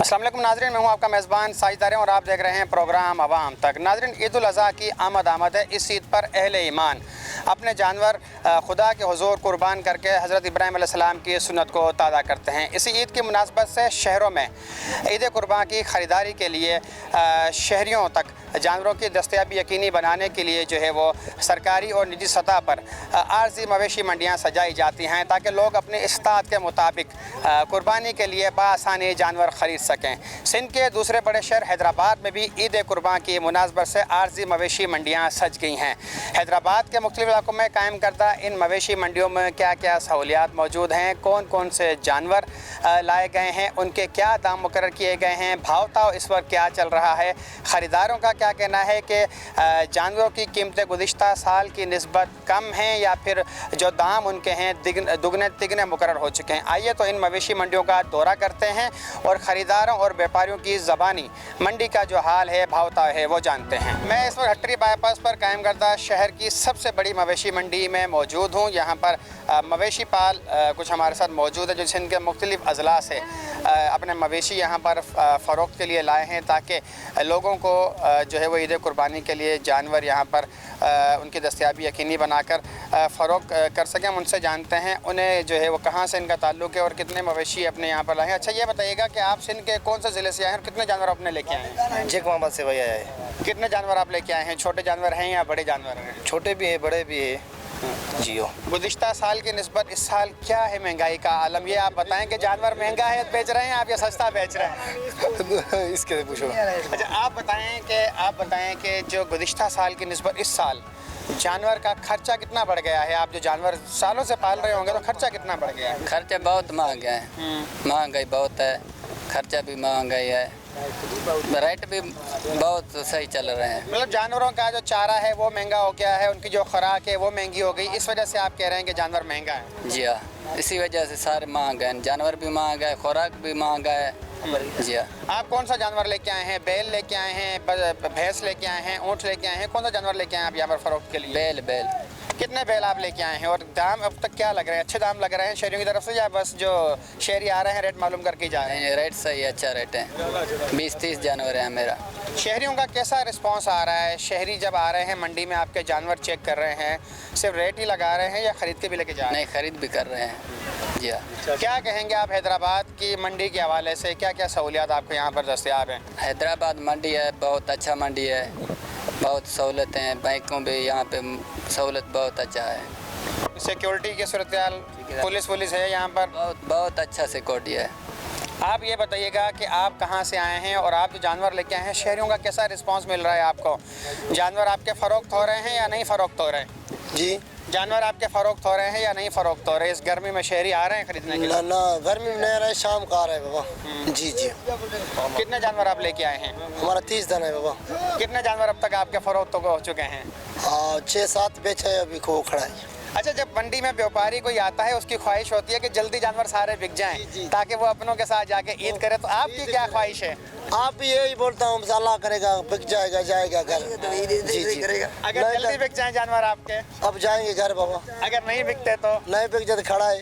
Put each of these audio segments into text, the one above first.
अस्सलाम वालेकुम नाज़रीन, मैं हूं आपका मेज़बान साजिद और आप देख रहे हैं प्रोग्राम अवाम तक। नाज़रीन, ईद उल अज़हा की आमद है। इस ईद पर अहले ईमान अपने जानवर खुदा के हुज़ूर कुर्बान करके हज़रत इब्राहीम अलैहिस्सलाम की सुन्नत को ताज़ा करते हैं। इसी ईद की मुनासबत से शहरों में ईद कुर्बान की ख़रीदारी के लिए शहरियों तक जानवरों की दस्तयाबी यकीनी बनाने के लिए जो है वो सरकारी और निजी सतह पर आर्ज़ी मवेशी मंडियाँ सजाई जाती हैं ताकि लोग अपने इस्तात के मुताबिक कुर्बानी के लिए बआसानी जानवर ख़रीद सकें। सिंध के दूसरे बड़े शहर हैदराबाद में भी ईद कुर्बान की मुनासबत से आर्ज़ी मवेशी मंडियाँ सज गई हैं। हैदराबाद के मुख्तलिफ़ इलाकों में कायम करदा इन मवेशी मंडियों में क्या क्या सहूलियात मौजूद हैं, कौन कौन से जानवर लाए गए हैं, उनके क्या दाम मुकर्रर किए गए हैं, भाव ताव इस वक्त क्या चल रहा है, ख़रीदारों का क्या कहना है कि जानवरों की कीमतें गुज़िश्ता साल की निस्बत कम हैं या फिर जो दाम उनके हैं दुगने तिगने मुकर्रर हो चुके हैं। आइए तो इन मवेशी मंडियों का दौरा करते हैं और ख़रीदारों और व्यापारियों की ज़बानी मंडी का जो हाल है, भाव ताव है, वो जानते हैं। मैं इस वक्त हटरी बाईपास पर कायम करदा शहर की सबसे बड़ी मवेशी मंडी में मौजूद हूँ। यहाँ पर मवेशी पाल कुछ हमारे साथ मौजूद है जो सिंध के मुख्तलिफ़ अज़ला से अपने मवेशी यहाँ पर फ़रोख्त के लिए लाए हैं ताकि लोगों को जो है वो ईद कुर्बानी के लिए जानवर यहाँ पर उनकी दस्तयाबी यकीनी बनाकर फ़रोख्त कर सकें। हम उनसे जानते हैं उन्हें जो है वो कहाँ से इनका ताल्लुक़ है और कितने मवेशी अपने यहाँ पर लाए हैं। अच्छा, ये बताइएगा कि आप सिंध के कौन से ज़िले से आए हैं और कितने जानवर अपने लेके आए हैं? जेक मोहम्मद से भैया है। कितने जानवर आप लेके आए हैं? छोटे जानवर हैं या बड़े जानवर हैं? छोटे भी हैं, बड़े भी हैं। जियो गुज़िश्ता साल की निस्बत इस साल क्या है महंगाई का आलम? ये आप बताएं कि जानवर महंगा है बेच रहे हैं आप या सस्ता बेच रहे हैं? इसके पूछो। अच्छा, आप बताएं कि जो गुज़िश्ता साल की निस्बत इस साल जानवर का खर्चा कितना बढ़ गया है? आप जो जानवर सालों से पाल रहे होंगे तो खर्चा कितना बढ़ गया है? खर्चा बहुत महंगा है, महंगाई बहुत है, खर्चा भी महंगाई है, रेट भी बहुत सही चल रहे हैं। मतलब जानवरों का जो चारा है वो महंगा हो गया है, उनकी जो खुराक है वो महंगी हो गई, इस वजह से आप कह रहे हैं कि जानवर महंगा है? जी हाँ, इसी वजह से सारे महंगा हैं, जानवर भी महंगा है, खुराक भी महंगा है। जी हाँ। आप कौन सा जानवर लेके आए हैं? बैल लेके आए हैं, भैंस लेके आए हैं, ऊँट लेके आए हैं? कौन सा जानवर लेके आए हैं आप यहाँ पर फ़रोख्त के लिए? बैल। कितने बैल आप लेके आए हैं और दाम अब तक क्या लग रहे हैं? अच्छे दाम लग रहे हैं शहरियों की तरफ से या बस जो शहरी आ रहे हैं रेट मालूम करके जा रहे हैं? नहीं, रेट सही, अच्छा रेट है, 20-30 जानवर है मेरा। शहरियों का कैसा रिस्पांस आ रहा है? शहरी जब आ रहे हैं मंडी में आपके जानवर चेक कर रहे हैं, सिर्फ रेट ही लगा रहे हैं या ख़रीद के भी लेके जा रहे हैं? नहीं, ख़रीद भी कर रहे हैं। जी हाँ। क्या कहेंगे आप हैदराबाद की मंडी के हवाले से, क्या क्या सहूलियात आपको यहाँ पर दस्तयाब हैं? हैदराबाद मंडी है, बहुत अच्छा मंडी है, बहुत सहूलतें हैं, बैंकों भी यहाँ पे सहूलत बहुत अच्छा है। सिक्योरिटी की सूरत-ए-हाल, पुलिस है यहाँ पर? बहुत अच्छा सिक्योरिटी है। आप ये बताइएगा कि आप कहाँ से आए हैं और आप जो जानवर लेके आए हैं शहरियों का कैसा रिस्पांस मिल रहा है आपको? जानवर आपके फ़रोख्त हो रहे हैं या नहीं फ़रोख्त हो रहे हैं? जी, जानवर आपके फ़रोख्त हो रहे हैं या नहीं फ़रोख्त हो रहे? इस गर्मी में शहरी आ रहे हैं खरीदने के लिए? ना गर्मी में नहीं आ रहा है, शाम का आ रहा है बाबा। जी। कितने जानवर आप लेके आए हैं? हमारा 30 दिन है बाबा। कितने जानवर अब तक आपके फ़रोख्त हो चुके हैं? 6-7 बेच है, अभी को खड़ा है। अच्छा, जब मंडी में व्यापारी कोई आता है उसकी ख्वाहिश होती है कि जल्दी जानवर सारे बिक जाएं ताकि वो अपनों के साथ जाके ईद करे, तो आपकी क्या ख्वाहिश है? आप भी यही बोलता हूँ, अल्लाह करेगा बिक जाएगा घर। जी। अगर जल्दी बिक जाएं जानवर आपके? अब जाएंगे घर बाबा। अगर नहीं बिकते तो? नहीं बिक जाए खड़ा है।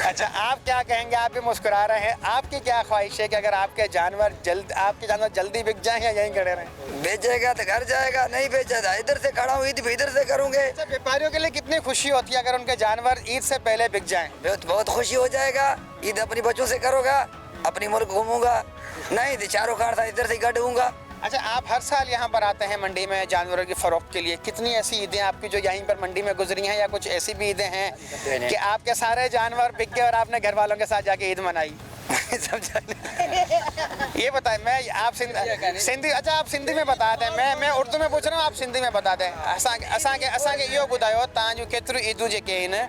अच्छा, आप क्या कहेंगे? आप भी मुस्कुरा रहे हैं, आपकी क्या ख्वाहिश है कि अगर आपके जानवर जल्दी बिक जाएं या यहीं खड़े रहें? बेचेगा तो घर जाएगा, नहीं बेचेगा इधर से खड़ा हूँ, ईद भी इधर से करूँगे। अच्छा, व्यापारियों के लिए कितनी खुशी होती है अगर उनके जानवर ईद से पहले बिक जाएं? बहुत खुशी हो जाएगा। ईद अपनी बच्चों से करूँगा, अपनी मुल्क घूमूंगा, नहीं तो चारों कार था इधर से गढ़ूंगा। अच्छा, आप हर साल यहाँ पर आते हैं मंडी में जानवरों की फ़रोख्त के लिए, कितनी ऐसी ईदें आपकी जो यहीं पर मंडी में गुजरी हैं या कुछ ऐसी भी ईदें हैं कि आपके सारे जानवर बिक गए और आपने घर वालों के साथ जाके ईद मनाई? ये बताएं, मैं आप सिंधी, अच्छा आप सिंधी में बता दें, मैं उर्दू में पूछ रहा हूँ, आप सिंधी में बता दें। असांखे इहो ॿुधायो तव्हां जूं केतिरियूं ईदूं जेके आहिनि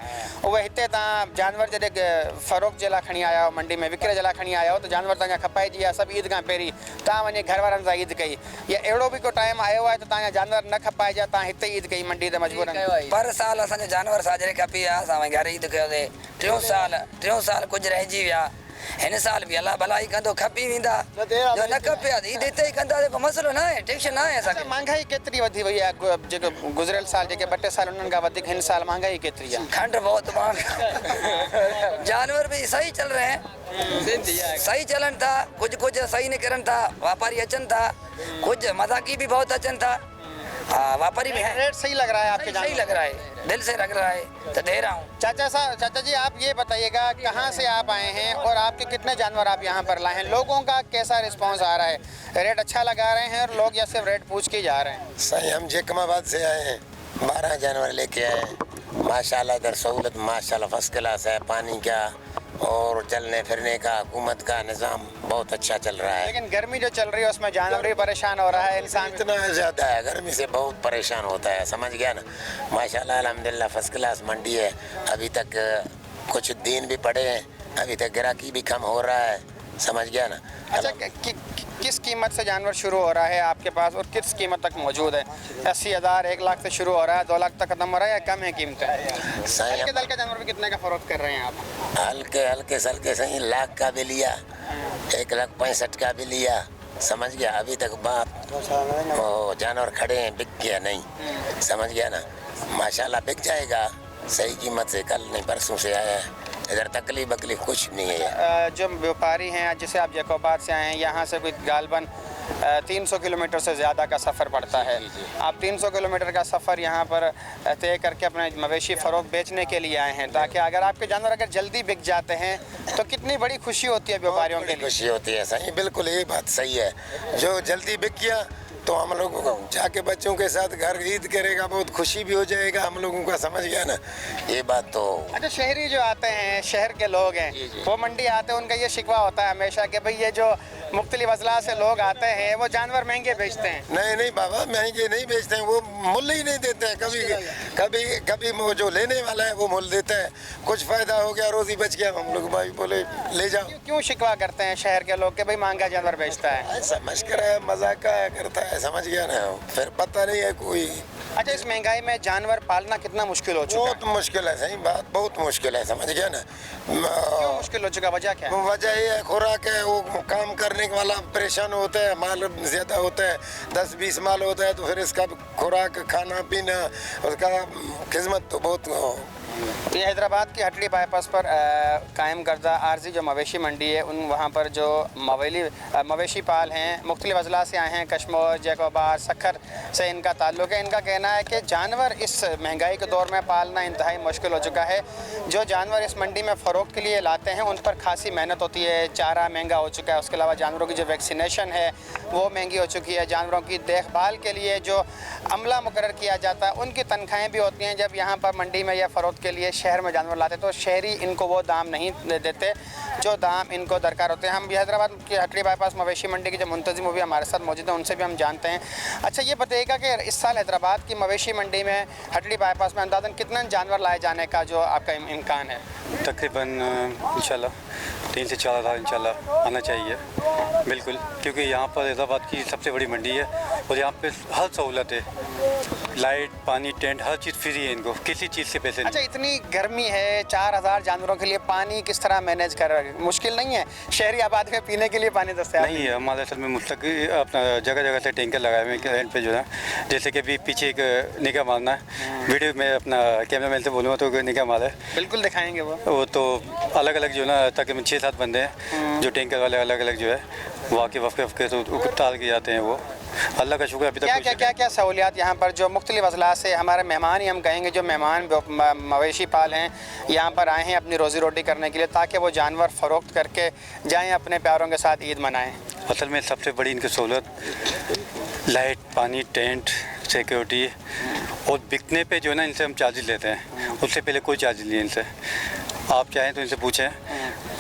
उहे हिते तव्हां जानवर जॾहिं फ़रोख्त जे लाइ खणी आया हो, मंडी में विकिरे जे लाइ खणी आया हो, त जानवर तव्हांजा खपाइजी विया सभु ईद खां पहिरीं, तव्हां वञी घर वारनि सां ईद कई, या अहिड़ो बि को टाइम आयो आहे त तव्हांजा जानवर न खपाइजा, तव्हां हिते ईद कई मंडी ते मजबूरन? पर साल असांजो जानवर साजरे खपी विया, असां घर ईद कयोसीं। 3 साल कुझु रहिजी विया, हिन साल भी अल्लाह भलाई कंदो खपी वेंदा जो न खपे ई देते ही कंदा देखो मसलो ना है टेंशन ना है असांखे महंगाई केतिरी वधी वई आहे जेको गुज़िरियल साल जेके 2 टे साल उन्हनि खां वधीक हिन साल महंगाई केतिरी आहे खंड बहुत महंगा जानवर भी सही चल रहे हैं सही चलन था कुछ सही नहीं करन था व्यापारी अचन था कुछ मजाकी भी बहुत अचन था व्यापारी भी है रेट सही लग रहा है आपके सही लग रहा है दिल से लग रहा है तो दे रहा हूँ चाचा जी आप ये बताइएगा कहाँ से आप आए हैं और आपके कितने जानवर आप यहाँ पर लाए हैं लोगों का कैसा रिस्पांस आ रहा है रेट अच्छा लगा रहे हैं और लोग या सिर्फ रेट पूछ के जा रहे हैं सही हम जैकमाबाद से आए हैं 12 जानवर लेके आए हैं माशाल्लाह इधर सहूलत माशाल्लाह फर्स्ट क्लास है पानी का और चलने फिरने का हुकूमत का निज़ाम बहुत अच्छा चल रहा है लेकिन गर्मी जो चल रही है उसमें जानवर भी परेशान हो रहा है इंसान इतना ज़्यादा है गर्मी से बहुत परेशान होता है समझ गया ना माशाल्लाह अल्हम्दुलिल्लाह फर्स्ट क्लास मंडी है अभी तक कुछ दिन भी पड़े हैं अभी तक ग्राहकी भी कम हो रहा है समझ गया ना अच्छा किस कीमत से जानवर शुरू हो रहा है आपके पास और किस कीमत तक मौजूद है 80,000 1 लाख से शुरू हो रहा है 2 लाख तक खत्म हो रहा है या कम है कीमतें हल्के दल के जानवर भी कितने का फरोख्त कर रहे हैं आप हल्के सल्के सही लाख का भी लिया 1,65,000 का भी लिया समझ गया अभी तक बात वो जानवर खड़े हैं बिक गया नहीं समझ गया ना माशाल्लाह बिक जाएगा सही कीमत से कल नहीं परसों से आया है इधर तकलीफ बकलीफ कुछ नहीं है जो व्यापारी हैं जैसे आप जैकोबाद से आए हैं यहाँ से कोई गालबन 300 किलोमीटर से ज़्यादा का सफ़र पड़ता है आप 300 किलोमीटर का सफ़र यहाँ पर तय करके अपने मवेशी फ़रोख्त बेचने के लिए आए हैं ताकि अगर आपके जानवर अगर जल्दी बिक जाते हैं तो कितनी बड़ी खुशी होती है व्यापारियों के लिए खुशी होती है सही बिल्कुल ये बात सही है जो जल्दी बिक गया तो हम लोग जाके बच्चों के साथ घर ईद करेगा बहुत खुशी भी हो जाएगा हम लोगों का समझ गया ना ये बात तो अच्छा शहरी जो आते हैं शहर के लोग हैं वो मंडी आते हैं उनका ये शिकवा होता है हमेशा कि भाई ये जो मुख्तलिफ अजला से लोग आते हैं वो जानवर महंगे बेचते हैं नहीं बाबा महंगे नहीं बेचते हैं वो मूल्य ही नहीं देते हैं कभी वो जो लेने वाला है वो मूल्य देता है कुछ फायदा हो गया रोजी बच गया हम लोग भाई बोले ले जाओ क्यों शिकवा करते हैं शहर के लोग कि भाई महंगा जानवर बेचता है समझ कर मजाक करता है समझ गया ना फिर पता नहीं है कोई अच्छा इस महंगाई में जानवर पालना कितना मुश्किल हो चुका है बहुत मुश्किल है सही बात बहुत मुश्किल है समझ गया ना क्यों मुश्किल हो चुका वजह क्या है वजह ये है खुराक है वो काम करने वाला परेशान होता है माल ज़्यादा होता है 10-20 माल होता है तो फिर इसका खुराक खाना पीना उसका खिदमत तो बहुत ये हैदराबाद की हटड़ी बाईपास पर कायम करदा आर्जी जो मवेशी मंडी है उन वहाँ पर जो मवेशी पाल हैं मुख्तलिफ अजला से आए हैं कश्मीर जैकोबाद सखर से इनका ताल्लुक़ है इनका कहना है कि जानवर इस महंगाई के दौर में पालना इंतहाई मुश्किल हो चुका है जो जानवर इस मंडी में फ़रोख्त के लिए लाते हैं उन पर खासी मेहनत होती है चारा महंगा हो चुका है उसके अलावा जानवरों की जो वैक्सीनेशन है वो महंगी हो चुकी है जानवरों की देखभाल के लिए जो अमला मुकर्रर किया जाता है उनकी तनख्वाहें भी होती हैं जब यहाँ पर मंडी में या फ़रोख्त के लिए शहर में जानवर लाते तो शहरी इनको वो दाम नहीं देते जो दाम इनको दरकार होते हैं हम हैदराबाद की हटड़ी बाईपास मवेशी मंडी के जो मुंतज़िम वो भी हमारे साथ मौजूद हैं उनसे भी हम जानते हैं अच्छा ये बताइएगा कि इस साल हैदराबाद की मवेशी मंडी में हटड़ी बाईपास में अंदाज़न कितने जानवर लाए जाने का जो आपका इम्कान है तकरीबन इंशाल्लाह 3 से 4 हज़ार इंशाल्लाह आना चाहिए बिल्कुल क्योंकि यहाँ पर हैदराबाद की सबसे बड़ी मंडी है और यहाँ पे हर सहूलत है लाइट पानी टेंट हर चीज़ फ्री है इनको किसी चीज़ से पैसे अच्छा इतनी गर्मी है 4,000 जानवरों के लिए पानी किस तरह मैनेज कर रहे हैं मुश्किल नहीं है शहरी आबादी में पीने के लिए पानी दस्तयाब नहीं है हमारे असल में मुस्तकिल अपना जगह जगह से टैंकर लगाए हुए हैं एंड पे जो है जैसे कि अभी पीछे एक निगाह मारना है वीडियो में अपना कैमरा मैन से बोलूँगा तो निगाह मारा है बिल्कुल दिखाएंगे वो तो अलग अलग जो है ना तकरीबन 6-7 बंदे हैं जो टैंकर वाले अलग अलग जो है वहाँ के वफ़े तो उतार के जाते हैं वो अल्लाह का शुक्र अभी तक क्या सहूलियात यहाँ पर जो मुख्तलिफ अजला से हमारे मेहमान ही हम कहेंगे जो मेहमान मवेशी पाल हैं यहाँ पर आए हैं अपनी रोज़ी रोटी करने के लिए ताकि वो जानवर फ़रोख्त करके जाएँ अपने प्यारों के साथ ईद मनाएँ असल में सबसे बड़ी इनकी सहूलत लाइट पानी टेंट सिक्योरिटी और बिकने पे जो है ना इनसे हम चार्जेस लेते हैं उससे पहले कोई चार्ज नहीं है इनसे आप चाहें तो इनसे पूछें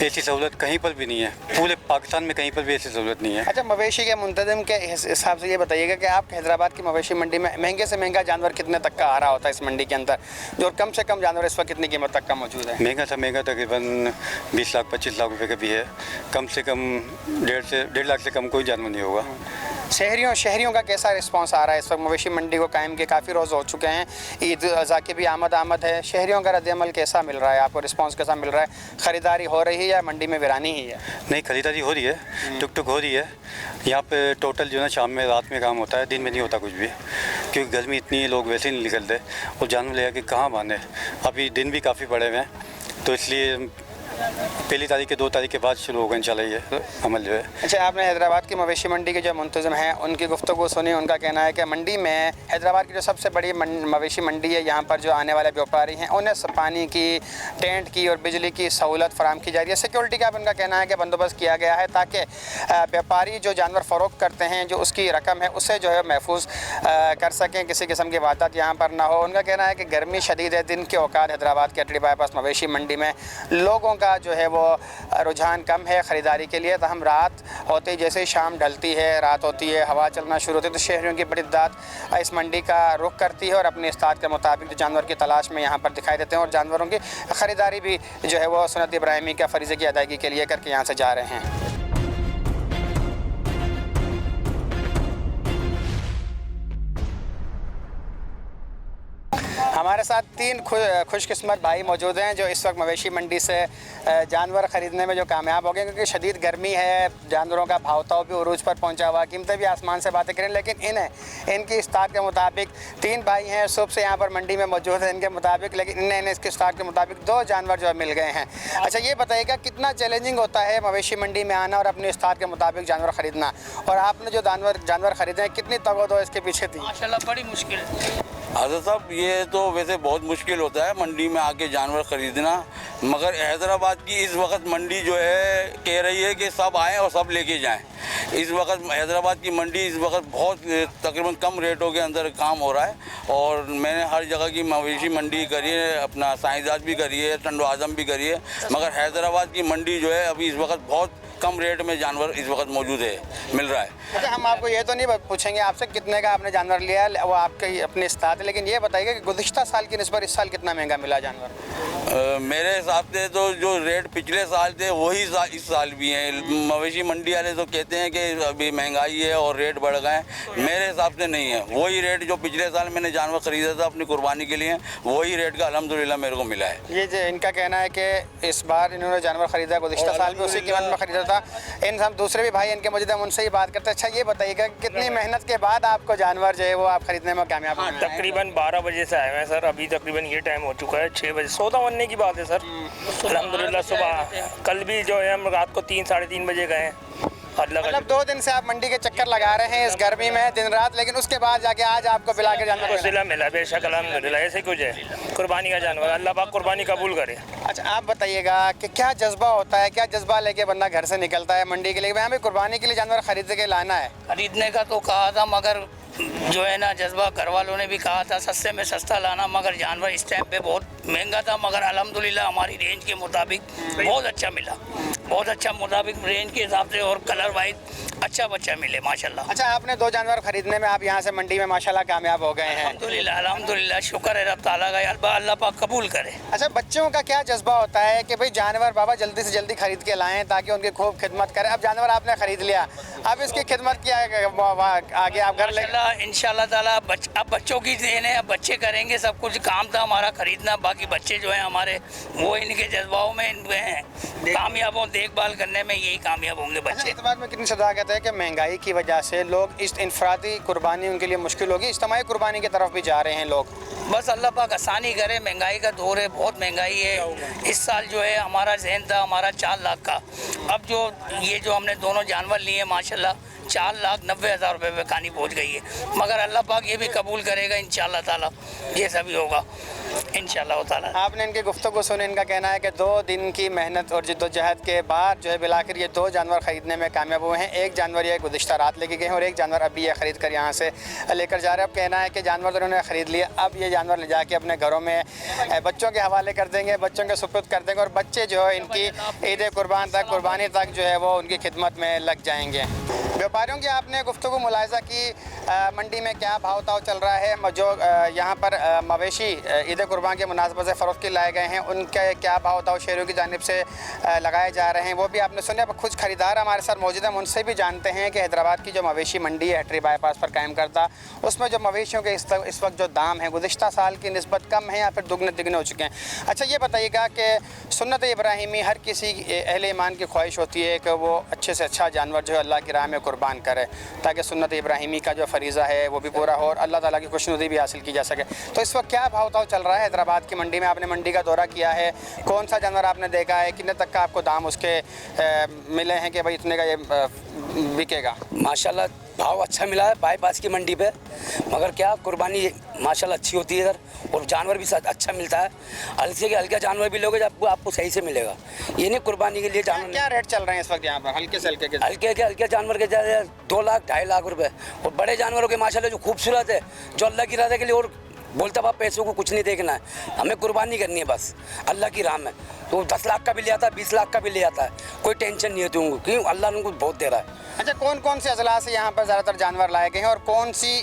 ऐसी सहूलत कहीं पर भी नहीं है पूरे पाकिस्तान में कहीं पर भी ऐसी सहूलत नहीं है अच्छा मवेशी के मुंतज़िम के हिसाब से ये बताइएगा कि आप हैदराबाद की मवेशी मंडी में महंगे से महंगा जानवर कितने तक का आ रहा होता है इस मंडी के अंदर जो कम से कम जानवर इस वक्त कितनी कीमत तक का मौजूद है महंगा से महंगा तकरीबन 20 लाख 25 लाख रुपए का भी है कम से कम 1.5 लाख से कम कोई जानवर नहीं होगा शहरियों का कैसा रिस्पांस आ रहा है इस वक्त मवेशी मंडी को कायम के काफ़ी रोज़ हो चुके हैं ईद अज़हा की भी आमद है शहरियों का रद्द अमल कैसा मिल रहा है आपको रिस्पांस कैसा मिल रहा है ख़रीदारी हो रही है है या मंडी में वीरानी ही है? नहीं, खरीदारी हो रही है, टुक टुक हो रही है। यहाँ पे टोटल जो है ना शाम में रात में काम होता है, दिन में नहीं होता कुछ भी, क्योंकि गर्मी इतनी है, लोग वैसे ही नहीं निकलते और जानवर ले आके कहाँ बांधे। अभी दिन भी काफ़ी बड़े हुए हैं, तो इसलिए पहली तारीख के 2 तारीख के बाद शुरू होगा इंशाल्लाह ये अमल जो है। अच्छा, आपने हैदराबाद की मवेशी मंडी के जो मुंतज़िम हैं उनकी गुफ्तगू सुनी। उनका कहना है कि मंडी में, हैदराबाद की जो सबसे बड़ी मवेशी मंडी है, यहाँ पर जो आने वाले व्यापारी हैं उन्हें पानी की, टेंट की और बिजली की सहूलत फराम की जा रही है। सिक्योरिटी का भी उनका कहना है कि बंदोबस्त किया गया है ताकि व्यापारी जो जानवर फ़रोख्त करते हैं, जो उसकी रकम है उसे जो है महफूज कर सकें, किसी किस्म की वारदात यहाँ पर ना हो। उनका कहना है कि गर्मी शदीद है, दिन के औकात हैदराबाद के अटरी बाईपास मवेशी मंडी में लोगों का जो है वो रुझान कम है ख़रीदारी के लिए। तो हम रात होते ही, जैसे ही शाम ढलती है, रात होती है, हवा चलना शुरू होती है, तो शहरियों की बड़ी तादाद इस मंडी का रुख करती है और अपनी इस्तात के मुताबिक जो जानवर की तलाश में यहाँ पर दिखाई देते हैं और जानवरों की ख़रीदारी भी जो है वो सुन्नत इब्राहिमी का फ़रीज़े की अदायगी के लिए करके यहाँ से जा रहे हैं। हमारे साथ 3 खुशकिस्मत भाई मौजूद हैं जो इस वक्त मवेशी मंडी से जानवर ख़रीदने में जो कामयाब हो गए, क्योंकि शदीद गर्मी है, जानवरों का भाव भी उरूज पर पहुंचा हुआ, कीमतें भी आसमान से बातें करें। लेकिन इनकी इस्तात के मुताबिक 3 भाई हैं, सुबह से यहाँ पर मंडी में मौजूद हैं इनके मुताबिक, लेकिन इन्हें इसकी इस्तात के मुताबिक 2 जानवर जो है मिल गए हैं। अच्छा, ये बताइएगा कितना चैलेंजिंग होता है मवेशी मंडी में आना और अपनी इस्तात के मुताबिक जानवर ख़रीदना, और आपने जो जानवर ख़रीदे हैं कितनी तवज्जो इसके पीछे थी? माशाल्लाह बड़ी मुश्किल। हाज़र साहब, ये तो वैसे बहुत मुश्किल होता है मंडी में आके जानवर ख़रीदना, मगर हैदराबाद की इस वक्त मंडी जो है कह रही है कि सब आएँ और सब लेके जाएं। इस वक्त हैदराबाद की मंडी इस वक्त बहुत तकरीबन कम रेटों के अंदर काम हो रहा है, और मैंने हर जगह की मवेशी मंडी करी है, अपना साइंसदाद भी करी है, टंडो आज़म भी करी है, मगर हैदराबाद की मंडी जो है अभी इस वक्त बहुत कम रेट में जानवर इस वक्त मौजूद है, मिल रहा है। अच्छा, हम आपको ये तो नहीं पूछेंगे आपसे कितने का आपने जानवर लिया है, वो आपके अपने इस्तात है, लेकिन ये बताइएगा कि गुज़िश्ता साल की निस्बत इस साल कितना महंगा मिला जानवर? मेरे हिसाब से तो जो रेट पिछले साल थे वही इस साल भी हैं। मवेशी मंडी वाले तो कहते हैं कि अभी महंगाई है और रेट बढ़ गए, मेरे हिसाब से नहीं है। वही रेट जो पिछले साल मैंने जानवर ख़रीदा था अपनी कुर्बानी के लिए, वही रेट का अल्हम्दुलिल्लाह मेरे को मिला है। ये जो इनका कहना है कि इस बार इन्होंने जानवर ख़रीदा, गुज़िश्ता साल भी उसी कीमत में ख़रीदा था। इन हम दूसरे भी भाई इनके मौजूद हैं, उनसे ही बात करते हैं। अच्छा, ये बताइएगा कितनी मेहनत के बाद आपको जानवर जो है वो आप ख़रीदने में कामयाब हुए? तकरीबन 12 बजे से आए हैं सर, अभी तकरीबन ये टाइम हो चुका है 6 बजे, सौदा बनने की बात है सर। अल्हम्दुलिल्लाह सुबह कल भी जो है हम रात को 3 साढ़े 3 बजे गए हैं। मतलब 2 दिन से आप मंडी के चक्कर लगा रहे हैं इस गर्मी में दिन रात, लेकिन उसके बाद जाके आज आपको बिला के जानवर सिला मिला? बेशक अल्हम्दुलिल्लाह, ऐसे कुछ है कुर्बानी का जानवर, अल्लाह पाक कुर्बानी कबूल करे। अच्छा, आप बताइएगा कि क्या जज्बा होता है, क्या जज्बा लेके बंदा घर से निकलता है मंडी के लिए, मैं हमें कुर्बानी के लिए जानवर खरीद के लाना है? खरीदने का तो कहा था, मगर जो है ना जज्बा घर वालों ने भी कहा था सस्ते में सस्ता लाना, मगर जानवर इस टाइम पे बहुत महंगा था, मगर अल्हम्दुलिल्लाह हमारी रेंज के मुताबिक बहुत अच्छा मिला, बहुत अच्छा मुताबिक रेंज के हिसाब से, और कलर वाइज अच्छा बच्चा मिले माशाल्लाह। अच्छा, आपने 2 जानवर खरीदने में आप यहाँ से मंडी में माशाल्लाह कामयाब हो गए हैं। अल्हम्दुलिल्लाह अल्हम्दुलिल्लाह, शुक्र है रब ताला का, अल्लाह पाक कबूल करे। अच्छा, बच्चों का क्या जज्बा होता है कि भाई जानवर बाबा जल्दी से जल्दी खरीद के लाएं ताकि उनकी खूब खिदमत करें? अब जानवर आपने खरीद लिया, अब इसकी खिदमत किया आगे आप घर ले इंशाल्लाह ताला। अब बच्चों की देन है, अब बच्चे करेंगे सब कुछ। काम था हमारा खरीदना, बाकी बच्चे जो हैं हमारे वो इनके जज्बाओं में हैं, कामयाब हों देखभाल करने में, यही कामयाब होंगे बच्चे। इस बात में कितनी सदाकत है कि महंगाई की वजह से लोग इस इनफरादी कुर्बानी उनके लिए मुश्किल होगी, इज्तिमाई कुर्बानी की तरफ भी जा रहे हैं लोग। बस अल्लाह पाक आसानी करे, महंगाई का दौर है, बहुत महंगाई है। इस साल जो है हमारा ज़हन था हमारा 4 लाख का, अब जो ये जो हमने दोनों जानवर लिए माशाल्लाह 4,90,000 रुपये पे कहानी पहुँच गई है, मगर अल्लाह पाक ये भी कबूल करेगा इंशाल्लाह ताला, ये सभी होगा इंशाल्लाह ताला। आपने इनकी गुफ्तगू सुनी, इनका कहना है कि 2 दिन की मेहनत और जिद्दोजहद के बाद जो है बिलाखिर ये 2 जानवर ख़रीदने में कामयाब हुए हैं। एक जानवर ये गुज़िश्ता रात लेके गए हैं और एक जानवर अभी ये ख़रीद कर यहाँ से लेकर जा रहे हैं। अब कहना है कि जानवर तो उन्होंने ख़रीद लिया, अब ये जानवर ले जाके अपने घरों में बच्चों के हवाले कर देंगे, बच्चों के सुपुर्द कर देंगे, और बच्चे जो है इनकी ईद कुर्बानी तक जो है वो उनकी खिदमत में लग जाएंगे। व्यापारियों की आपने गुफ्तगू मुलाहिजा की, मंडी में क्या भाव ताव चल रहा है, जो यहाँ पर मवेशी ईद कुर्बान के मुनासबत से फ़रोख्त के लाए गए हैं उनके क्या भाव ताव शहरियों की जानिब से लगाए जा रहे हैं, वो भी आपने सुने। कुछ खरीदार हमारे साथ मौजूद हैं, उनसे भी जानते हैं कि हैदराबाद की जो मवेशी मंडी है हटरी बाईपास पर कायम करता, उसमें जो मवेशियों के इस वक्त जो दाम है गुज़िश्ता साल की निस्बत कम है या फिर दुगने तिगने हो चुके हैं। अच्छा ये बताइएगा कि सुन्नत इब्राहिमी हर किसी अहले ईमान की ख्वाहिश होती है कि वो अच्छे से अच्छा जानवर जो है अल्लाह की राह में कुर्बान करे, ताकि सुन्नत इब्राहिमी का जो फ़रीज़ा है वो भी पूरा हो और अल्लाह ताला की खुशनुदी भी हासिल की जा सके। तो इस वक्त क्या भाव ताव चल रहा है हैदराबाद की मंडी में? आपने मंडी का दौरा किया है, कौन सा जानवर आपने देखा है, कितने तक का आपको दाम उसके मिले हैं कि भाई इतने का ये बिकेगा? माशाल्लाह भाव अच्छा मिला है बाईपास की मंडी पे, मगर क्या कुर्बानी माशाल्लाह अच्छी होती है इधर और जानवर भी अच्छा मिलता है। हल्के के हल्का जानवर भी लोगे आपको सही से मिलेगा, ये नहीं कुर्बानी के लिए जानवर। क्या रेट चल रहे हैं इस वक्त यहाँ पर हल्के से हल्के के? हल्के जानवर के 2 लाख 2.5 लाख रुपए, और बड़े जानवरों के माशाल्लाह जो खूबसूरत है, जो अल्लाह की राह के लिए, और बोलता बाप पैसों को कुछ नहीं देखना है, हमें कुर्बानी करनी है बस अल्लाह की राह में। तो 10 लाख का भी ले आता है, 20 लाख का भी ले आता है, कोई टेंशन नहीं होती उनको, क्यों अल्लाह ने उनको बहुत दे रहा है। अच्छा कौन कौन से अजला से यहाँ पर ज़्यादातर जानवर लाए गए हैं और कौन सी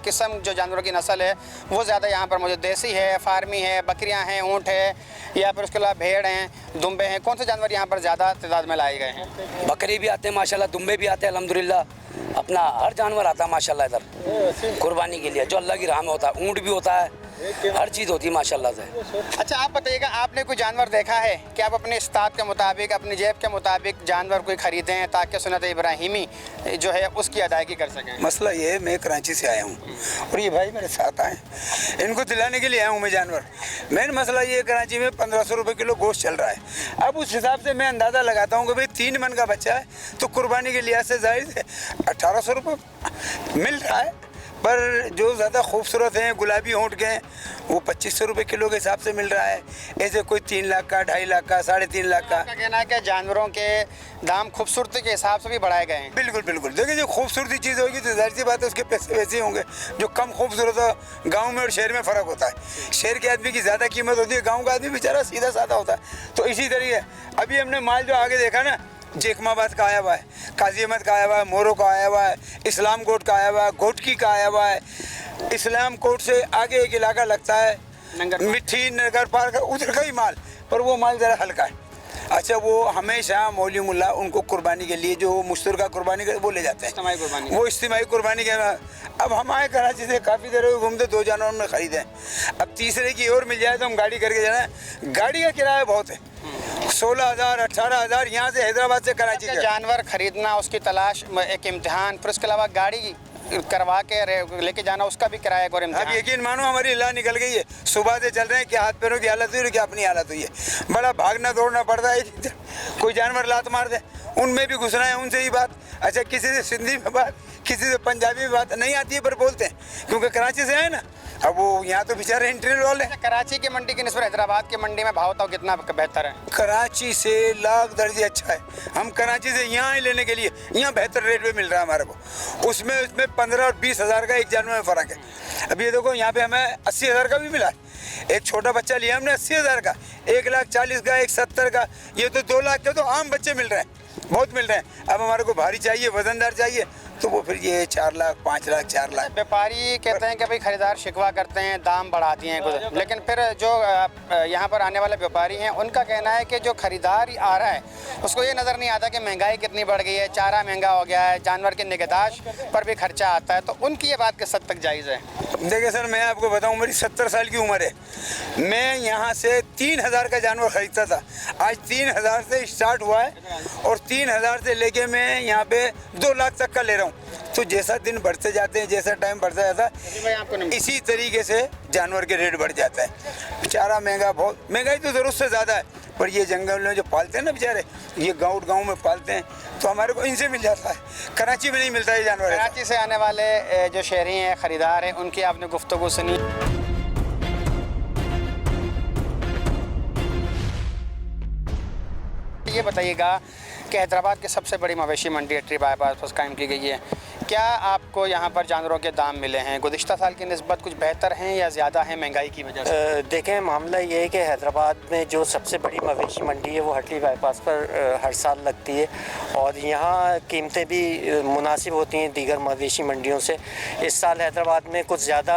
किस्म जो जानवरों की नस्ल है वो ज़्यादा यहाँ पर मौजूद? देसी है, फार्मी है, बकरियाँ हैं, ऊँट है, या फिर उसके अलावा भेड़ हैं, दुम्बे हैं, कौन से जानवर यहाँ पर ज़्यादा तादाद में लाए गए हैं? बकरी भी आते हैं माशाल्लाह, दुम्बे भी आते हैं अल्हम्दुलिल्लाह, अपना हर जानवर आता है माशाल्लाह इधर कुर्बानी के लिए, जो अल्लाह की राह में होता है। ऊँट भी होता है, हर चीज़ होती है माशाल्लाह से। अच्छा आप बताइएगा, आपने कोई जानवर देखा है कि आप अपने इस्तात के मुताबिक, अपनी जेब के मुताबिक जानवर कोई ख़रीदें ताकि सुन्नत इब्राहिमी जो है उसकी अदायगी कर सकें? मसला ये है, मैं कराची से आया हूँ और ये भाई मेरे साथ आए, इनको दिलाने के लिए आया हूँ मैं जानवर। मेन मसला ये कराची में 1500 रुपये किलो गोश्त चल रहा है। अब उस हिसाब से मैं अंदाज़ा लगाता हूँ कि भाई 3 मन का बच्चा है तो कुर्बानी के लिहाज से जाहिर है 1800 रुपये मिल रहा है, पर जो ज़्यादा खूबसूरत हैं गुलाबी होंठ के हैं वो 2500 रुपये किलो के हिसाब से मिल रहा है। ऐसे कोई 3 लाख का, 2.5 लाख का, 3.5 लाख का। कहना है कि जानवरों के दाम खूबसूरती के हिसाब से भी बढ़ाए गए हैं? बिल्कुल बिल्कुल, देखिए जो खूबसूरती चीज़ होगी तो जाहिर सी बात है उसके पैसे वैसे ही होंगे। जो कम खूबसूरत हो, गाँव में और शहर में फ़र्क होता है। शहर के आदमी की ज़्यादा कीमत होती है, गाँव का आदमी बेचारा सीधा साधा होता है। तो इसी तरीके अभी हमने माल जो आगे देखा ना, जेकमाबाद का आया हुआ है, काजी अहमद का आया हुआ है, मोरो का आया हुआ है, इस्लाम कोट का आया हुआ है, घोटकी का आया हुआ है। इस्लाम कोट से आगे एक इलाका लगता है मिट्टी नगर पार का, उधर का ही माल, पर वो माल ज़रा हल्का है। अच्छा वो हमेशा मौलवी मुल्ला उनको कुर्बानी के लिए जो मुश्तरका कुर्बानी के वो ले जाते हैं, वो इज्तिमाई कुर्बानी के। अब हम आए कराची से काफ़ी देर हो घूमते, 2 जानवर में ख़रीदे, अब तीसरे की और मिल जाए तो हम गाड़ी करके जाना है। गाड़ी का किराया बहुत है, 16,000 18,000 यहाँ से हैदराबाद से कराची का। जानवर खरीदना, उसकी तलाश, एक इम्तिहान, फिर उसके अलावा गाड़ी करवा के लेके जाना, उसका भी किराया और इम्तिहान। अब यकीन मानो हमारी ला निकल गई है, सुबह से चल रहे हैं, क्या हाथ पैरों की हालत हुई है, क्या अपनी हालत हुई है। बड़ा भागना दौड़ना पड़ता है, कोई जानवर लात मार दे उनमें भी घुसना है, उनसे ही बात। अच्छा किसी से सिंधी में बात, किसी से पंजाबी में बात नहीं आती है, पर बोलते हैं क्योंकि कराची से आए ना। अब वो यहाँ तो बेचारे इंटरव्यू वाले। कराची की मंडी की निस्बत हैदराबाद की मंडी में भाव ताव कितना बेहतर है? कराची से लाख दर्जे अच्छा है। हम कराची से यहाँ ही लेने के लिए, यहाँ बेहतर रेट पे मिल रहा है हमारे को। उसमें 15 और 20 हज़ार का एक जानवर में फ़र्क है। अब ये देखो यहाँ पे हमें 80,000 का भी मिला है। एक छोटा बच्चा लिया हमने 80,000 का, 1,40,000 का, 1,70,000 का, ये तो 2 लाख के तो आम बच्चे मिल रहे हैं, बहुत मिल रहे हैं। अब हमारे को भारी चाहिए, वजनदार चाहिए, तो वो फिर ये 4 लाख 5 लाख 4 लाख। व्यापारी कहते हैं कि भाई खरीदार शिकवा करते हैं, दाम बढ़ा दिए हैं कुछ, लेकिन फिर जो यहाँ पर आने वाले व्यापारी हैं उनका कहना है कि जो खरीदार आ रहा है उसको ये नज़र नहीं आता कि महंगाई कितनी बढ़ गई है, चारा महंगा हो गया है, जानवर की निगहदाश्त पर भी खर्चा आता है। तो उनकी ये बात किस हद तक जायज़ है? देखिए सर, मैं आपको बताऊं, मेरी 70 साल की उम्र है। मैं यहाँ से 3,000 का जानवर ख़रीदता था, आज 3,000 से स्टार्ट हुआ है और 3,000 से लेके मैं यहाँ पे 2 लाख तक का ले रहा हूँ। तो जैसा दिन बढ़ते जाते हैं, जैसा टाइम बढ़ता जाता है, इसी तरीके से जानवर के रेट बढ़ जाता है। चारा महंगा, बहुत महंगाई तो ज़रूरत से ज़्यादा है, पर ये जंगल में जो पालते हैं ना बेचारे, ये गाँव में पालते हैं, तो हमारे को इनसे मिल जाता है। कराची में नहीं मिलता है जानवर। कराची से आने वाले जो शहरी हैं, ख़रीदार हैं, उनकी आपने गुफ्तगू सुनी? ये बताइएगा कि हैदराबाद की सबसे बड़ी मवेशी मंडी हटरी बाईपास पर कायम की गई है, क्या आपको यहाँ पर जानवरों के दाम मिले हैं गुज़िश्ता साल की निस्बत कुछ बेहतर हैं या ज़्यादा हैं महंगाई की वजह से? देखें, मामला ये है कि हैदराबाद में जो सबसे बड़ी मवेशी मंडी है वो हटली बाईपास पर हर साल लगती है और यहाँ कीमतें भी मुनासिब होती हैं दीगर मवेशी मंडियों से। इस साल हैदराबाद में कुछ ज़्यादा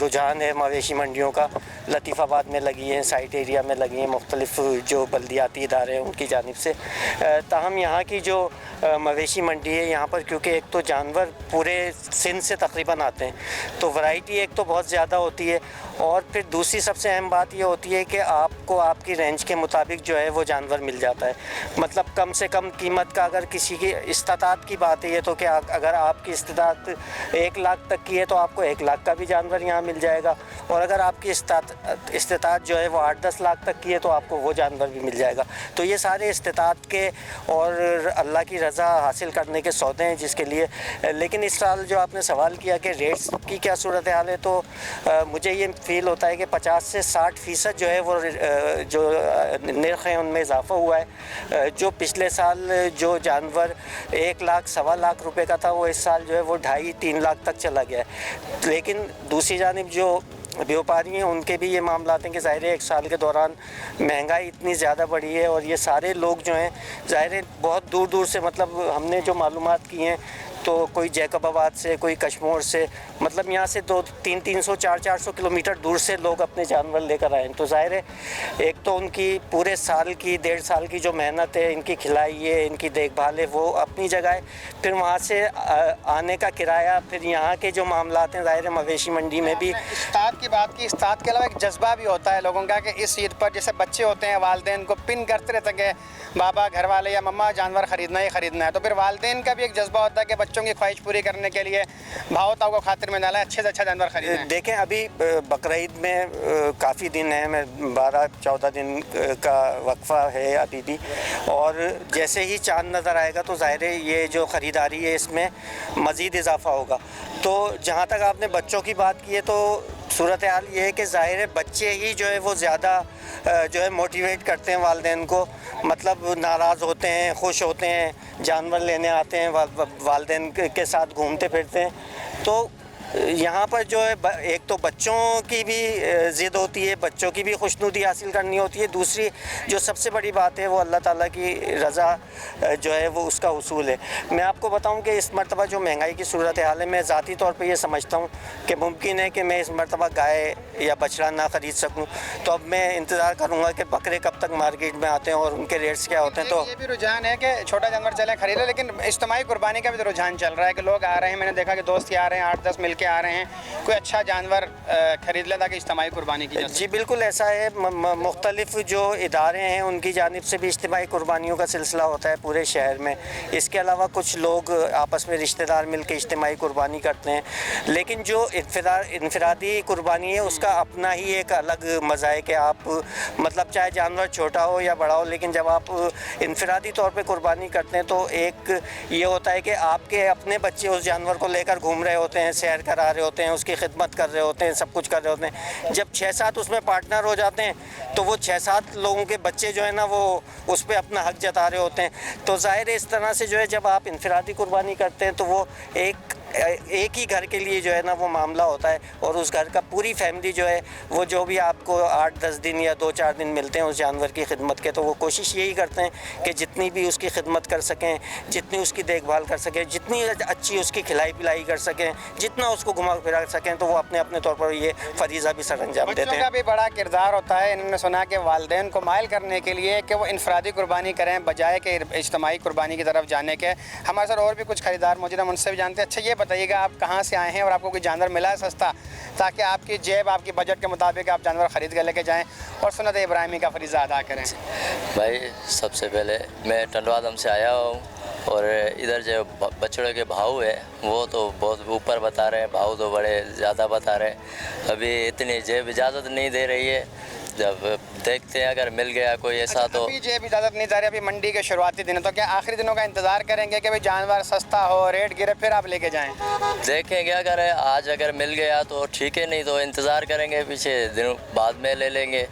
रुझान है मवेशी मंडियों का। लतीफ़ाबाद में लगी हैं, साइट एरिया में लगी हैं, मुख्तलिफ़ जो बल्दियाती इदारे हैं उनकी जानिब से। ताहम यहाँ की जो मवेशी मंडी है यहाँ पर क्योंकि एक तो जानवर पूरे सिंध से तकरीबन आते हैं तो वैरायटी एक तो बहुत ज़्यादा होती है और फिर दूसरी सबसे अहम बात ये होती है कि आपको आपकी रेंज के मुताबिक जो है वो जानवर मिल जाता है। मतलब कम से कम कीमत का अगर किसी की इस्तात की बात है ये तो कि अगर आपकी इस्तात 1 लाख तक की है तो आपको 1 लाख का भी जानवर यहाँ मिल जाएगा और अगर आपकी इस्तात जो है वो 8-10 लाख तक की है तो आपको वो जानवर भी मिल जाएगा। तो ये सारे इस्तात के और अल्लाह की रज़ा हासिल करने के सौदे हैं जिसके लिए। लेकिन इस साल जो आपने सवाल किया कि रेट्स की क्या सूरत हाल है तो मुझे ये फ़ील होता है कि 50 से 60% जो है वो जो नर्ख हैं उनमें इजाफ़ा हुआ है। जो पिछले साल जो जानवर 1 लाख सवा लाख रुपए का था वो इस साल जो है वो 2.5-3 लाख तक चला गया है। लेकिन दूसरी जानिब जो व्यापारी हैं उनके भी ये मामला हैं कि ज़ाहिर है 1 साल के दौरान महंगाई इतनी ज़्यादा बढ़ी है और ये सारे लोग जो हैं ज़ाहिर है बहुत दूर दूर से, मतलब हमने जो मालूमात की हैं तो कोई जैकबाबाद से, कोई कश्मीर से, मतलब यहाँ से 200-300-400 किलोमीटर दूर से लोग अपने जानवर लेकर आए हैं। तो ज़ाहिर है एक तो उनकी पूरे साल की 1.5 साल की जो मेहनत है, इनकी खिलाई है, इनकी देखभाल है, वो अपनी जगह है। फिर वहाँ से आने का किराया, फिर यहाँ के जो मामलात हैं ज़ाहिर है मवेशी मंडी में भी इस्तात की बात की, इस्तात के अलावा एक जज्बा भी होता है लोगों का कि इस ईद पर जैसे बच्चे होते हैं वालिदैन को पिन करते रहते हैं कि बाबा, घर वाले या मम्मा जानवर ख़रीदना ही ख़रीदना है। तो फिर वालिदैन का भी एक जज्बा होता है कि बच्चों की ख्वाहिश पूरी करने के लिए भाव ताव को खातिर में डाला अच्छे से अच्छा जानवर खरीदें। देखें, अभी बकरीद में काफ़ी दिन है, मैं 12-14 दिन का वक्फा है अभी भी, और जैसे ही चाँद नज़र आएगा तो ज़ाहिर है ये जो ख़रीदारी है इसमें मज़ीद इजाफ़ा होगा। तो जहाँ तक आपने बच्चों की बात की है तो सूरत हाल ये है कि ज़ाहिर है बच्चे ही जो है वो ज़्यादा जो है मोटिवेट करते हैं वालिदैन को, मतलब नाराज़ होते हैं, खुश होते हैं, जानवर लेने आते हैं, वालिदैन के साथ घूमते फिरते हैं। तो यहाँ पर जो है एक तो बच्चों की भी ज़िद होती है, बच्चों की भी खुशनुदी हासिल करनी होती है। दूसरी जो सबसे बड़ी बात है वो अल्लाह ताला की रज़ा जो है वो उसका उसूल है। मैं आपको बताऊं कि इस मरतबा जो महंगाई की सूरत हाल है, मैं ज़ाती तौर पे ये समझता हूँ कि मुमकिन है कि मैं इस मरतबा गाय या बछड़ा ना ख़रीद सकूँ। तो अब मैं इंतज़ार करूँगा कि बकरे कब तक मार्केट में आते हैं और उनके रेट्स क्या होते हैं। तो ये भी रुझान है कि छोटा जानवर चले खरीदे, लेकिन इज्तिमाई कुर्बानी का भी तो रुझान चल रहा है कि लोग आ रहे हैं। मैंने देखा कि दोस्त आ रहे हैं, 8-10 मिल के आ रहे हैं, कोई अच्छा जानवर खरीद लें ताकि इज्तिमाई कुर्बानी की जाए। जी बिल्कुल ऐसा है। मुख्तलिफ जो इदारे हैं उनकी जानिब से भी इज्तिमाई कुर्बानियों का सिलसिला होता है पूरे शहर में। इसके अलावा कुछ लोग आपस में रिश्तेदार मिल के इज्तिमाई कुर्बानी करते हैं। लेकिन जो इनफरादी कुर्बानी है उसका अपना ही एक अलग मज़ा है कि आप मतलब चाहे जानवर छोटा हो या बड़ा हो, लेकिन जब आप इनफरादी तौर पर कुर्बानी करते हैं तो एक ये होता है कि आपके अपने बच्चे उस जानवर को लेकर घूम रहे होते हैं, सैर करा रहे होते हैं, उसकी खिदमत कर रहे होते हैं, सब कुछ कर रहे होते हैं। जब 6-7 उसमें पार्टनर हो जाते हैं तो वो 6-7 लोगों के बच्चे जो है ना वो उस पर अपना हक जता रहे होते हैं। तो ज़ाहिर है इस तरह से जो है जब आप इनफरादी कुर्बानी करते हैं तो वो एक ही घर के लिए जो है ना वो मामला होता है और उस घर का पूरी फैमिली जो है वो जो भी आपको 8-10 दिन या 2-4 दिन मिलते हैं उस जानवर की खिदमत के, तो वो कोशिश यही करते हैं कि जितनी भी उसकी खिदमत कर सकें, जितनी उसकी देखभाल कर सकें, जितनी अच्छी उसकी खिलाई पिलाई कर सकें, जितना उसको घुमा फिरा सकें, तो वो अपने अपने तौर पर ये फरीज़ा भी सर अंजाम देते हैं। बच्चों का भी बड़ा किरदार होता है। इन्होंने सुना कि वालिदैन को माइल करने के लिए कि वो इनफरादी कुर्बानी करें बजाय कि इज्तिमाई कुर्बानी की तरफ जाने के। हमारे साथ और भी कुछ खरीदार मौजूद हैं, उनसे भी जानते हैं। अच्छा ये बताइएगा आप कहाँ से आए हैं और आपको कोई जानवर मिला है सस्ता ताकि आपकी जेब आपकी बजट के मुताबिक आप जानवर ख़रीद कर लेके जाएं और सुन्नत इब्राहिमी का फरीज़ा अदा करें? भाई सबसे पहले मैं टंडवादम से आया हूँ और इधर जो बछड़े के भाव है वो तो बहुत ऊपर बता रहे हैं, भाव तो बड़े ज़्यादा बता रहे हैं। अभी इतनी जेब इजाज़त नहीं दे रही है, जब देखते हैं अगर मिल गया कोई ऐसा। तो अभी जेब इजाज़त नहीं दे रही, अभी मंडी के शुरुआती दिन है, तो क्या आखिरी दिनों का इंतज़ार करेंगे कि भाई जानवर सस्ता हो, रेट गिरे, फिर आप लेके जाएं? देखेंगे अगर आज अगर मिल गया तो ठीक है, नहीं तो इंतज़ार करेंगे, पीछे दिनों बाद में ले लेंगे।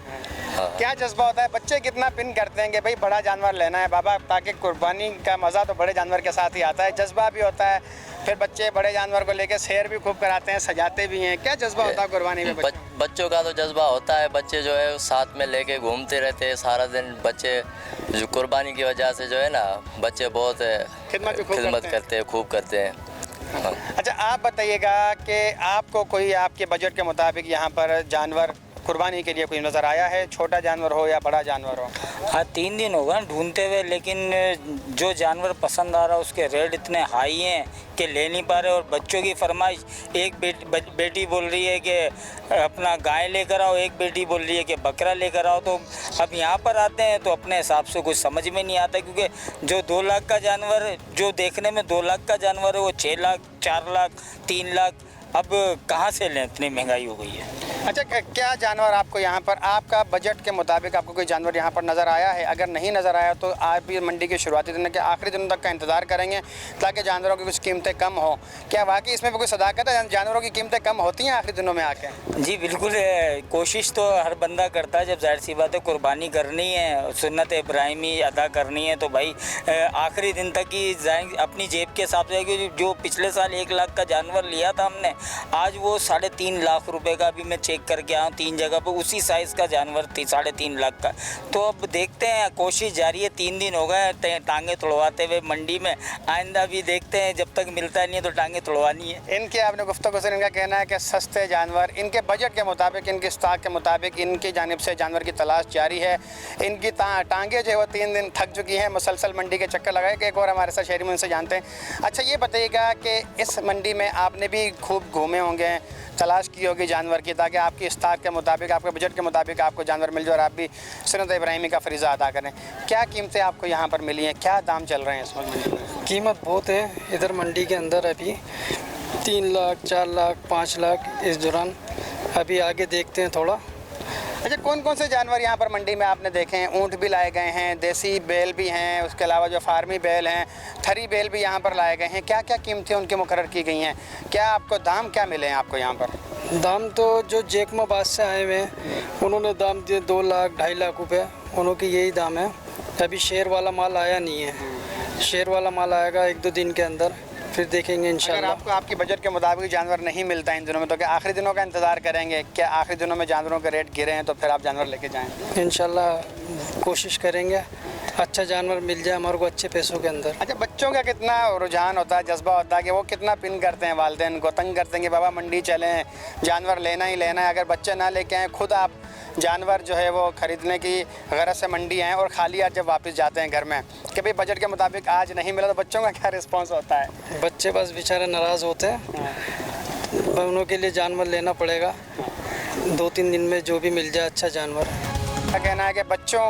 क्या जज्बा होता है, बच्चे कितना पिन करते हैं कि भाई बड़ा जानवर लेना है बाबा, ताकि कुर्बानी का मज़ा तो बड़े जानवर के साथ ही आता है, जज्बा भी होता है। फिर बच्चे बड़े जानवर को लेकर सैर भी खूब कराते हैं, सजाते भी हैं। क्या जज्बा होता है कुर्बानी में? बच्चों का तो जज्बा होता है, बच्चे जो है साथ में लेके घूमते रहते हैं सारा दिन। बच्चे जो कुर्बानी की वजह से जो है ना, बच्चे बहुत खिदमत करते हैं, खूब करते हैं। अच्छा, आप बताइएगा कि आपको कोई आपके बजट के मुताबिक यहाँ पर जानवर कुर्बानी के लिए कोई नज़र आया है, छोटा जानवर हो या बड़ा जानवर हो? हाँ, 3 दिन होगा ढूंढते हुए, लेकिन जो जानवर पसंद आ रहा है उसके रेट इतने हाई हैं कि ले नहीं पा रहे। और बच्चों की फरमाइश, एक बेटी बोल रही है कि अपना गाय लेकर आओ, एक बेटी बोल रही है कि बकरा लेकर आओ। तो अब यहाँ पर आते हैं तो अपने हिसाब से कुछ समझ में नहीं आता, क्योंकि जो 2 लाख का जानवर, जो देखने में 2 लाख का जानवर है, वो 6 लाख, 4 लाख, 3 लाख, अब कहाँ से लें, इतनी महंगाई हो गई है। अच्छा, क्या जानवर आपको यहाँ पर आपका बजट के मुताबिक आपको कोई जानवर यहाँ पर नज़र आया है? अगर नहीं नज़र आया तो आप भी मंडी के शुरुआती दिनों के आखिरी दिनों तक का इंतज़ार करेंगे ताकि जानवरों की कुछ कीमतें कम हो। क्या वाकई इसमें भी कोई सदाकत है, जानवरों की कीमतें कम होती हैं आखिरी दिनों में आके? जी बिल्कुल, कोशिश तो हर बंदा करता है, जब जाहिर सी बात है कुर्बानी करनी है, सुन्नत इब्राहिमी अदा करनी है, तो भाई आखिरी दिन तक ही जाएंगे अपनी जेब के हिसाब से। जो पिछले साल 1 लाख का जानवर लिया था हमने, आज वो 3.5 लाख रुपए का, अभी मैं चेक करके आया 3 जगह पर, उसी साइज़ का जानवर 3.5 लाख का। तो अब देखते हैं, कोशिश जारी है। 3 दिन हो गए टांगे तोड़वाते हुए मंडी में, आइंदा भी देखते हैं, जब तक मिलता नहीं है तो टांगे तोड़वानी है। इनके आपने गुफ्तगू से इनका कहना है कि सस्ते जानवर, इनके बजट के मुताबिक, इनके स्टॉक के मुताबिक इनकी जानिब से जानवर की तलाश जारी है। इनकी टांगे जो है वो 3 दिन थक चुकी हैं, मुसलसल मंडी के चक्कर लगाए कि एक और हमारे साथ शहरी में उनसे जानते हैं। अच्छा, ये बताइएगा कि इस मंडी में आपने भी खूब घूमे होंगे, तलाश की होगी जानवर की, ताकि आपकी स्टॉक के मुताबिक, आपके बजट के मुताबिक आपको जानवर मिल जाए और आप भी सुन्नत इब्राहिमी का फरीज़ा अदा करें। क्या कीमतें आपको यहाँ पर मिली हैं, क्या दाम चल रहे हैं इस वक्त? कीमत बहुत है इधर मंडी के अंदर, अभी 3 लाख, 4 लाख, 5 लाख इस दौरान। अभी आगे देखते हैं थोड़ा। अच्छा, कौन कौन से जानवर यहाँ पर मंडी में आपने देखे हैं? ऊँट भी लाए गए हैं, देसी बैल भी हैं, उसके अलावा जो फार्मी बैल हैं, थरी बैल भी यहाँ पर लाए गए हैं। क्या क्या कीमतें उनकी मुकर्रर की गई हैं? क्या आपको दाम क्या मिले हैं आपको यहाँ पर? दाम तो जो जैकमाबाद से आए हुए हैं उन्होंने दाम दिए 2 लाख, 2.5 लाख रुपये, उनकी यही दाम है। अभी शेर वाला माल आया नहीं है, शेर वाला माल आएगा 1-2 दिन के अंदर, फिर देखेंगे इंशाल्लाह। अगर आपको आपकी बजट के मुताबिक जानवर नहीं मिलता इन दिनों में तो क्या आखिरी दिनों का इंतज़ार करेंगे? क्या आखिरी दिनों में जानवरों के रेट गिरे हैं तो फिर आप जानवर लेके जाएं? इंशाल्लाह कोशिश करेंगे अच्छा जानवर मिल जाए हमारे को अच्छे पैसों के अंदर। अच्छा, बच्चों का कितना रुझान होता है, जज्बा होता है कि वो कितना पिन करते हैं, वालिदैन को तंग करते हैं कि बाबा मंडी चलें, जानवर लेना ही लेना है। अगर बच्चे ना लेके आएँ, खुद आप जानवर जो है वो ख़रीदने की गरज से मंडी आएँ और खाली आज जब वापस जाते हैं घर में कि भाई बजट के मुताबिक आज नहीं मिला, तो बच्चों का क्या रिस्पॉन्स होता है? बच्चे बस बेचारे नाराज़ होते हैं, उनके लिए जानवर लेना पड़ेगा 2-3 दिन में, जो भी मिल जाए अच्छा जानवर। का कहना है कि बच्चों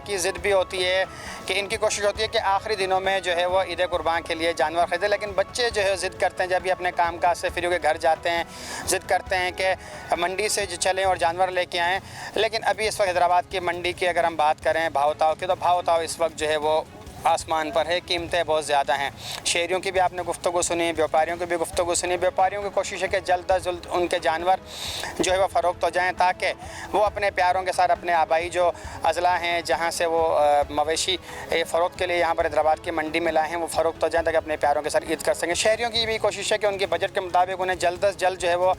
की ज़िद भी होती है कि इनकी कोशिश होती है कि आखिरी दिनों में जो है वो ईद कुर्बान के लिए जानवर ख़रीदें, लेकिन बच्चे जो है ज़िद करते हैं, जब भी अपने काम काज से फ्री होकर घर जाते हैं, ज़िद करते हैं कि मंडी से चलें और जानवर लेके आएँ। लेकिन अभी इस वक्त हैदराबाद की मंडी की अगर हम बात करें भाव ताव की, तो भाव ताव इस वक्त जो है वो आसमान पर है, कीमतें बहुत ज़्यादा हैं। शहरियों की भी आपने गुफ्तगू सुनी, व्यापारियों की भी गुफ्तगू सुनी। व्यापारियों की कोशिश है कि जल्द अज जल्द उनके जानवर जो है वो फ़रोख्त हो जाएँ, ताकि वो अपने प्यारों के साथ अपने आबाई जो अज़ला हैं जहाँ से वो मवेशी फ़रोख्त के लिए यहाँ पर हैदराबाद की मंडी में लाए हैं, वो फ़रोख्त हो जाएँ ताकि अपने प्यारों के साथ ईद कर सकें। शहरियों की भी कोशिश है कि उनके बजट के मुताबिक उन्हें जल्द अज जल्द जो है वो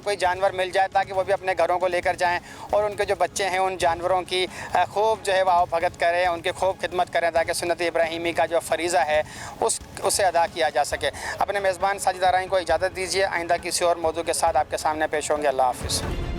कोई जानवर मिल जाए ताकि वो भी अपने घरों को लेकर जाएँ और उनके जो बच्चे हैं उन जानवरों की खूब जो है वो आओ भगत करें, उनकी खूब खिदमत करें ताकि सुन्नत इब्राहिमी का जो फरीज़ा है उसे अदा किया जा सके। अपने मेज़बान साजिद आराई को इजाज़त दीजिए, आइंदा किसी और मौजू के साथ आपके सामने पेश होंगे। अल्लाह हाफ़िज़।